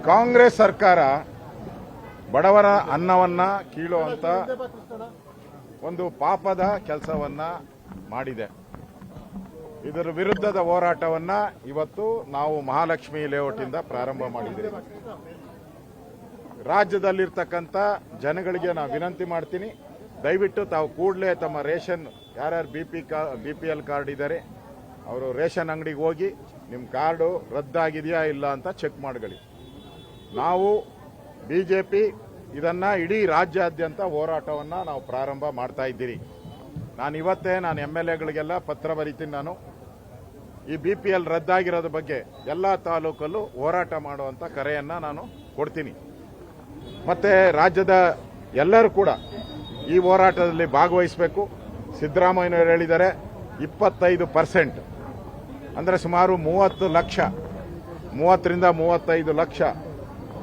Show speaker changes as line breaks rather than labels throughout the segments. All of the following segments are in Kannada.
ಕಾಂಗ್ರೆಸ್ ಸರ್ಕಾರ ಬಡವರ ಅನ್ನವನ್ನ ಕೀಳುವಂತ ಒಂದು ಪಾಪದ ಕೆಲಸವನ್ನ ಮಾಡಿದೆ. ಇದರ ವಿರುದ್ಧದ ಹೋರಾಟವನ್ನ ಇವತ್ತು ನಾವು ಮಹಾಲಕ್ಷ್ಮಿ ಲೇಔಟ್ ಇಂದ ಪ್ರಾರಂಭ ಮಾಡಿದ್ದೇವೆ. ರಾಜ್ಯದಲ್ಲಿರ್ತಕ್ಕಂಥ ಜನಗಳಿಗೆ ನಾವು ವಿನಂತಿ ಮಾಡ್ತೀನಿ, ದಯವಿಟ್ಟು ತಾವು ಕೂಡಲೇ ತಮ್ಮ ರೇಷನ್ ಯಾರ್ಯಾರು BPL ಕಾರ್ಡ್ ಇದ್ದಾರೆ ಅವರು ರೇಷನ್ ಅಂಗಡಿಗೆ ಹೋಗಿ ನಿಮ್ಮ ಕಾರ್ಡು ರದ್ದಾಗಿದೆಯಾ ಇಲ್ಲ ಅಂತ ಚೆಕ್ ಮಾಡ್ಕೊಳ್ಳಿ. ನಾವು ಬಿಜೆಪಿ ಇದನ್ನ ಇಡೀ ರಾಜ್ಯಾದ್ಯಂತ ಹೋರಾಟವನ್ನ ನಾವು ಪ್ರಾರಂಭ ಮಾಡ್ತಾ ಇದ್ದೀರಿ. ನಾನು MLAಗಳಿಗೆಲ್ಲ ಪತ್ರ ಬರೀತೀನಿ. ನಾನು ಈ BPL ರದ್ದಾಗಿರೋದ್ರ ಬಗ್ಗೆ ಎಲ್ಲ ತಾಲೂಕಲ್ಲೂ ಹೋರಾಟ ಮಾಡುವಂತ ಕರೆಯನ್ನ ನಾನು ಕೊಡ್ತೀನಿ. ಮತ್ತೆ ರಾಜ್ಯದ ಎಲ್ಲರೂ ಕೂಡ ಈ ಹೋರಾಟದಲ್ಲಿ ಭಾಗವಹಿಸಬೇಕು. ಸಿದ್ದರಾಮಯ್ಯನವರು ಹೇಳಿದ್ದಾರೆ 25% ಅಂದ್ರೆ ಸುಮಾರು 30 ಲಕ್ಷ 30ರಿಂದ 35 ಲಕ್ಷ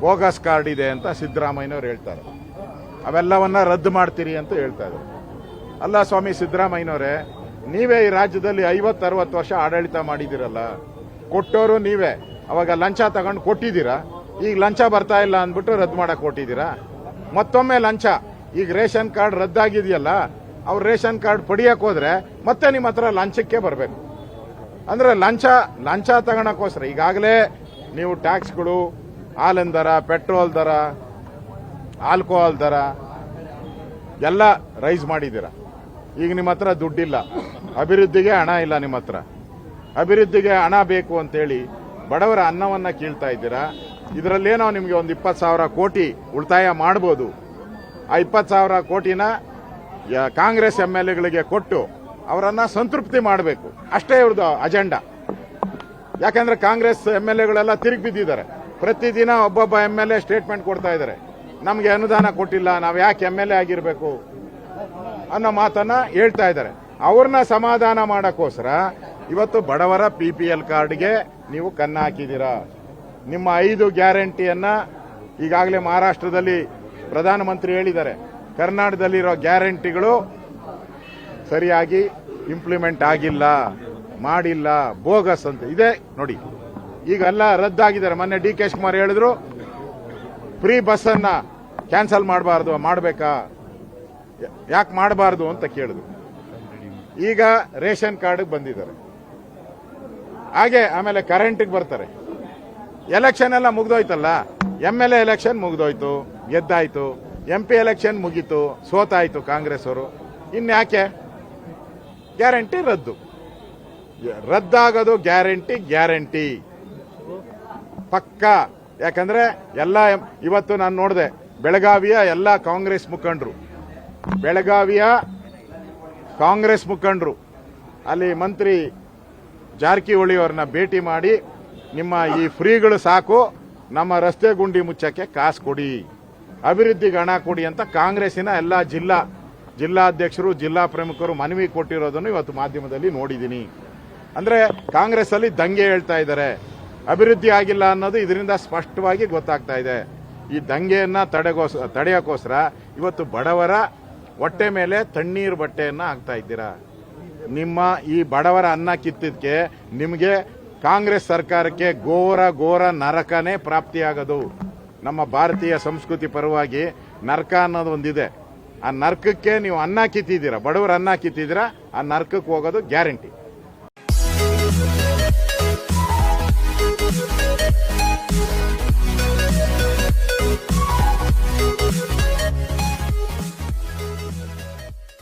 ಬೋಗಸ್ ಕಾರ್ಡ್ ಇದೆ ಅಂತ ಸಿದ್ದರಾಮಯ್ಯನವರು ಹೇಳ್ತಾರೆ. ಅವೆಲ್ಲವನ್ನ ರದ್ದು ಮಾಡ್ತೀರಿ ಅಂತ ಹೇಳ್ತಾ ಇದ್ದಾರೆ. ಅಲ್ಲ ಸ್ವಾಮಿ ಸಿದ್ದರಾಮಯ್ಯನವರೇ, ನೀವೇ ಈ ರಾಜ್ಯದಲ್ಲಿ 50-60 ವರ್ಷ ಆಡಳಿತ ಮಾಡಿದಿರಲ್ಲ, ಕೊಟ್ಟೋರು ನೀವೇ. ಅವಾಗ ಲಂಚ ತಗೊಂಡು ಕೊಟ್ಟಿದ್ದೀರಾ, ಈಗ ಲಂಚ ಬರ್ತಾ ಇಲ್ಲ ಅಂದ್ಬಿಟ್ಟು ರದ್ದು ಮಾಡಕ್ ಕೊಟ್ಟಿದ್ದೀರಾ. ಮತ್ತೊಮ್ಮೆ ಲಂಚ, ಈಗ ರೇಷನ್ ಕಾರ್ಡ್ ರದ್ದಾಗಿದೆಯಲ್ಲ, ಅವ್ರು ರೇಷನ್ ಕಾರ್ಡ್ ಪಡಿಯಕ್ ಹೋದ್ರೆ ಮತ್ತೆ ನಿಮ್ಮ ಹತ್ರ ಲಂಚಕ್ಕೆ ಬರಬೇಕು. ಅಂದ್ರೆ ಲಂಚ ತಗೊಳಕ್ಕೋಸ್ಕರ ಈಗಾಗಲೇ ನೀವು ಟ್ಯಾಕ್ಸ್ಗಳು, ಹಾಲಿನ ದರ, ಪೆಟ್ರೋಲ್ ದರ, ಆಲ್ಕೋಹಾಲ್ ದರ ಎಲ್ಲ ರೈಸ್ ಮಾಡಿದ್ದೀರಾ. ಈಗ ನಿಮ್ಮ ಹತ್ರ ದುಡ್ಡಿಲ್ಲ, ಅಭಿವೃದ್ಧಿಗೆ ಹಣ ಇಲ್ಲ. ನಿಮ್ಮ ಹತ್ರ ಅಭಿವೃದ್ಧಿಗೆ ಹಣ ಬೇಕು ಅಂತೇಳಿ ಬಡವರ ಅನ್ನವನ್ನ ಕೀಳ್ತಾ ಇದ್ದೀರಾ. ಇದರಲ್ಲೇನೋ ನಿಮಗೆ ಒಂದು 20,000 ಕೋಟಿ ಉಳಿತಾಯ ಮಾಡಬಹುದು. ಆ 20,000 ಕೋಟಿನ ಕಾಂಗ್ರೆಸ್ MLAಗಳಿಗೆ ಕೊಟ್ಟು ಅವರನ್ನ ಸಂತೃಪ್ತಿ ಮಾಡಬೇಕು, ಅಷ್ಟೇ ಇವ್ರದ್ದು ಅಜೆಂಡಾ. ಯಾಕಂದ್ರೆ ಕಾಂಗ್ರೆಸ್ MLAಗಳೆಲ್ಲ ತಿರುಗಿ ಬಿದ್ದಿದ್ದಾರೆ. ಪ್ರತಿದಿನ ಒಬ್ಬೊಬ್ಬ MLA ಸ್ಟೇಟ್ಮೆಂಟ್ ಕೊಡ್ತಾ ಇದ್ದಾರೆ, ನಮಗೆ ಅನುದಾನ ಕೊಟ್ಟಿಲ್ಲ, ನಾವು ಯಾಕೆ MLA ಆಗಿರಬೇಕು ಅನ್ನೋ ಮಾತನ್ನ ಹೇಳ್ತಾ ಇದ್ದಾರೆ. ಅವ್ರನ್ನ ಸಮಾಧಾನ ಮಾಡಕ್ಕೋಸ್ಕರ ಇವತ್ತು ಬಡವರ BPL ಕಾರ್ಡ್ಗೆ ನೀವು ಕನ್ನ ಹಾಕಿದ್ದೀರಾ. ನಿಮ್ಮ 5 ಗ್ಯಾರಂಟಿಯನ್ನ ಈಗಾಗಲೇ ಮಹಾರಾಷ್ಟ್ರದಲ್ಲಿ ಪ್ರಧಾನಮಂತ್ರಿ ಹೇಳಿದ್ದಾರೆ, ಕರ್ನಾಟಕದಲ್ಲಿರೋ ಗ್ಯಾರಂಟಿಗಳು ಸರಿಯಾಗಿ ಇಂಪ್ಲಿಮೆಂಟ್ ಆಗಿಲ್ಲ, ಮಾಡಿಲ್ಲ, ಬೋಗಸ್ ಅಂತ ಇದೆ ನೋಡಿ. ಈಗೆಲ್ಲ ರದ್ದಾಗಿದ್ದಾರೆ. ಮೊನ್ನೆ DK ಶಿವಕುಮಾರ್ ಹೇಳಿದ್ರು ಫ್ರೀ ಬಸ್ ಅನ್ನ ಕ್ಯಾನ್ಸಲ್ ಮಾಡಬಾರ್ದು, ಮಾಡಬೇಕಾ, ಯಾಕೆ ಮಾಡಬಾರ್ದು ಅಂತ ಕೇಳಿದ್ರು. ಈಗ ರೇಷನ್ ಕಾರ್ಡ್ ಬಂದಿದ್ದಾರೆ, ಹಾಗೆ ಆಮೇಲೆ ಕರೆಂಟ್ಗೆ ಬರ್ತಾರೆ. ಎಲೆಕ್ಷನ್ ಎಲ್ಲ ಮುಗ್ದೋಯ್ತಲ್ಲ, MLA ಎಲೆಕ್ಷನ್ ಮುಗ್ದೋಯ್ತು, ಗೆದ್ದಾಯ್ತು. MP ಎಲೆಕ್ಷನ್ ಮುಗೀತು, ಸೋತಾಯ್ತು ಕಾಂಗ್ರೆಸ್ ಅವರು. ಇನ್ಯಾಕೆ ಗ್ಯಾರಂಟಿ ರದ್ದಾಗೋದು? ಗ್ಯಾರಂಟಿ ಪಕ್ಕ. ಯಾಕಂದ್ರೆ ಎಲ್ಲ ಇವತ್ತು ನಾನು ನೋಡಿದೆ, ಬೆಳಗಾವಿಯ ಎಲ್ಲ ಕಾಂಗ್ರೆಸ್ ಮುಖಂಡರು ಅಲ್ಲಿ ಮಂತ್ರಿ ಜಾರಕಿಹೊಳಿ ಅವ್ರನ್ನ ಭೇಟಿ ಮಾಡಿ, ನಿಮ್ಮ ಈ ಫ್ರೀಗಳು ಸಾಕು, ನಮ್ಮ ರಸ್ತೆ ಗುಂಡಿ ಮುಚ್ಚಕ್ಕೆ ಕಾಸು ಕೊಡಿ, ಅಭಿವೃದ್ಧಿಗೆ ಹಣ ಕೊಡಿ ಅಂತ ಕಾಂಗ್ರೆಸ್ಸಿನ ಎಲ್ಲ ಜಿಲ್ಲಾಧ್ಯಕ್ಷರು, ಜಿಲ್ಲಾ ಪ್ರಮುಖರು ಮನವಿ ಕೊಟ್ಟಿರೋದನ್ನು ಇವತ್ತು ಮಾಧ್ಯಮದಲ್ಲಿ ನೋಡಿದ್ದೀನಿ. ಅಂದ್ರೆ ಕಾಂಗ್ರೆಸ್ ಅಲ್ಲಿ ದಂಗೆ ಹೇಳ್ತಾ ಇದ್ದಾರೆ, ಅಭಿವೃದ್ಧಿ ಆಗಿಲ್ಲ ಅನ್ನೋದು ಇದರಿಂದ ಸ್ಪಷ್ಟವಾಗಿ ಗೊತ್ತಾಗ್ತಾ ಇದೆ. ಈ ದಂಗೆಯನ್ನ ತಡೆಯೋಕ್ಕೋಸ್ಕರ ಇವತ್ತು ಬಡವರ ಹೊಟ್ಟೆ ಮೇಲೆ ತಣ್ಣೀರು ಬಟ್ಟೆಯನ್ನ ಹಾಕ್ತಾ ಇದ್ದೀರಾ. ನಿಮ್ಮ ಈ ಬಡವರ ಅನ್ನ ಕಿತ್ತಿದ್ಕೆ ನಿಮಗೆ ಕಾಂಗ್ರೆಸ್ ಸರ್ಕಾರಕ್ಕೆ ಘೋರ ನರಕನೇ ಪ್ರಾಪ್ತಿಯಾಗೋದು. ನಮ್ಮ ಭಾರತೀಯ ಸಂಸ್ಕೃತಿ ಪರವಾಗಿ ನರಕ ಅನ್ನೋದು ಒಂದಿದೆ. ಆ ನರಕಕ್ಕೆ ನೀವು ಅನ್ನ ಕಿತ್ತಿದ್ದೀರಾ, ಬಡವರ ಅನ್ನ ಕಿತ್ತಿದ್ದೀರಾ, ಆ ನರಕಕ್ಕೆ ಹೋಗೋದು ಗ್ಯಾರಂಟಿ.